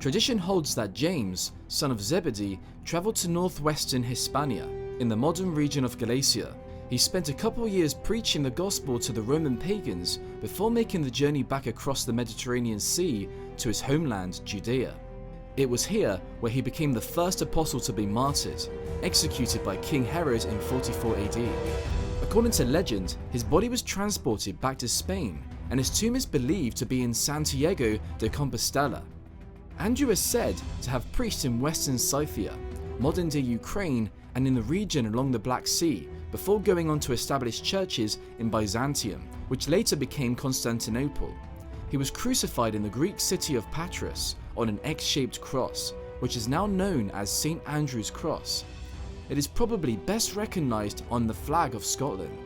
Tradition holds that James, son of Zebedee, travelled to northwestern Hispania, in the modern region of Galatia. He spent a couple years preaching the gospel to the Roman pagans before making the journey back across the Mediterranean Sea to his homeland, Judea. It was here where he became the first apostle to be martyred, executed by King Herod in 44 AD. According to legend, his body was transported back to Spain, and his tomb is believed to be in Santiago de Compostela. Andrew is said to have preached in western Scythia, modern-day Ukraine, and in the region along the Black Sea, before going on to establish churches in Byzantium, which later became Constantinople. He was crucified in the Greek city of Patras on an X-shaped cross, which is now known as St. Andrew's Cross. It is probably best recognised on the flag of Scotland.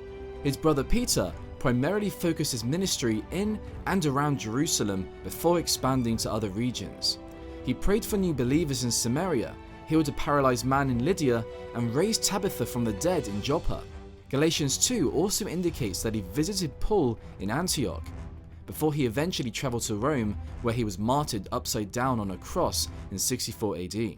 His brother Peter primarily focused his ministry in and around Jerusalem before expanding to other regions. He prayed for new believers in Samaria, healed a paralysed man in Lydia, and raised Tabitha from the dead in Joppa. Galatians 2 also indicates that he visited Paul in Antioch, before he eventually travelled to Rome, where he was martyred upside down on a cross in 64 AD.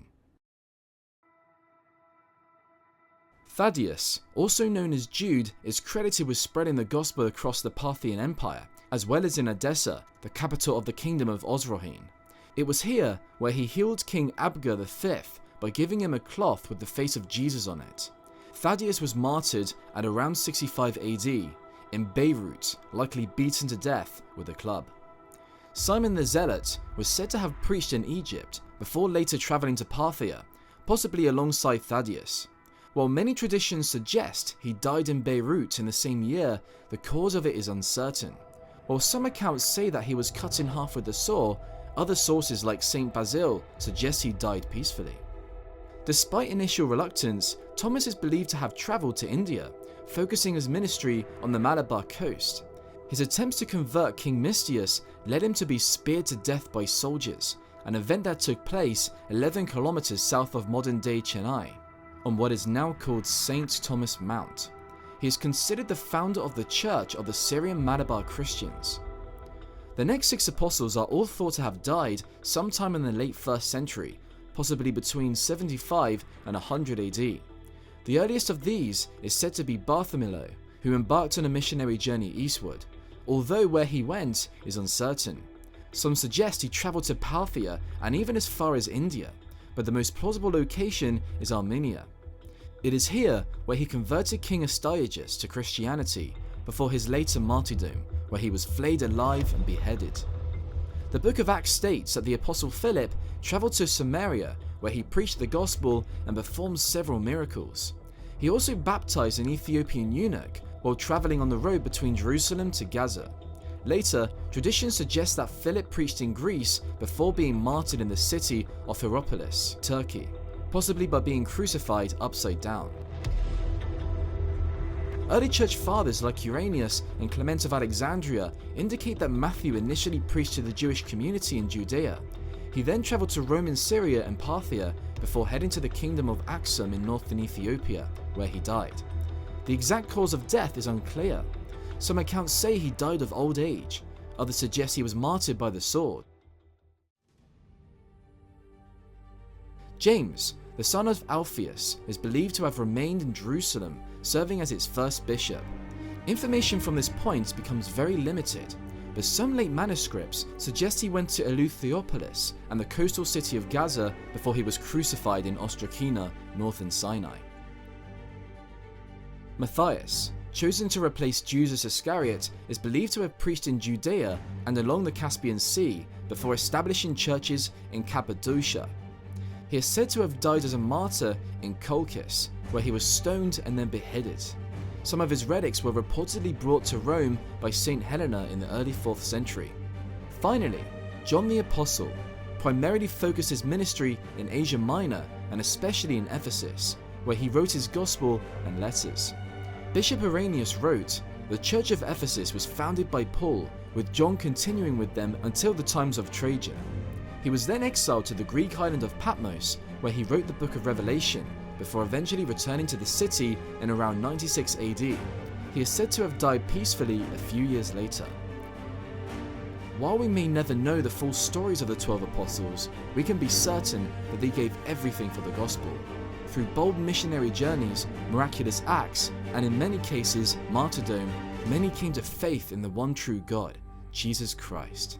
Thaddius, also known as Jude, is credited with spreading the gospel across the Parthian Empire, as well as in Edessa, the capital of the kingdom of Osroene. It was here where he healed King Abgar V by giving him a cloth with the face of Jesus on it. Thaddius was martyred at around 65 AD in Beirut, likely beaten to death with a club. Simon the Zealot was said to have preached in Egypt before later travelling to Parthia, possibly alongside Thaddeus. While many traditions suggest he died in Beirut in the same year, the cause of it is uncertain. While some accounts say that he was cut in half with a saw, other sources like Saint Basil suggest he died peacefully. Despite initial reluctance, Thomas is believed to have travelled to India, focusing his ministry on the Malabar coast. His attempts to convert King Mystius led him to be speared to death by soldiers, an event that took place 11 kilometers south of modern-day Chennai, on what is now called St. Thomas Mount. He is considered the founder of the Church of the Syrian Malabar Christians. The next 6 apostles are all thought to have died sometime in the late 1st century, possibly between 75 and 100 AD. The earliest of these is said to be Bartholomew, who embarked on a missionary journey eastward, although where he went is uncertain. Some suggest he travelled to Parthia and even as far as India, but the most plausible location is Armenia. It is here where he converted King Astyages to Christianity before his later martyrdom, where he was flayed alive and beheaded. The book of Acts states that the apostle Philip travelled to Samaria, where he preached the gospel and performed several miracles. He also baptized an Ethiopian eunuch while travelling on the road between Jerusalem to Gaza. Later, tradition suggests that Philip preached in Greece before being martyred in the city of Hierapolis, Turkey, possibly by being crucified upside down. Early church fathers like Irenaeus and Clement of Alexandria indicate that Matthew initially preached to the Jewish community in Judea. He then travelled to Roman Syria and Parthia before heading to the kingdom of Aksum in northern Ethiopia, where he died. The exact cause of death is unclear. Some accounts say he died of old age, others suggest he was martyred by the sword. James, the son of Alphaeus, is believed to have remained in Jerusalem, serving as its first bishop. Information from this point becomes very limited, but some late manuscripts suggest he went to Eleutheropolis and the coastal city of Gaza before he was crucified in Ostracina, northern Sinai. Matthias, chosen to replace Judas Iscariot, is believed to have preached in Judea and along the Caspian Sea before establishing churches in Cappadocia. He is said to have died as a martyr in Colchis, where he was stoned and then beheaded. Some of his relics were reportedly brought to Rome by Saint Helena in the early 4th century. Finally, John the Apostle primarily focused his ministry in Asia Minor and especially in Ephesus, where he wrote his gospel and letters. Bishop Irenaeus wrote, "The church of Ephesus was founded by Paul, with John continuing with them until the times of Trajan." He was then exiled to the Greek island of Patmos, where he wrote the book of Revelation, before eventually returning to the city in around 96 AD. He is said to have died peacefully a few years later. While we may never know the full stories of the 12 apostles, we can be certain that they gave everything for the gospel. Through bold missionary journeys, miraculous acts, and in many cases, martyrdom, many came to faith in the one true God, Jesus Christ.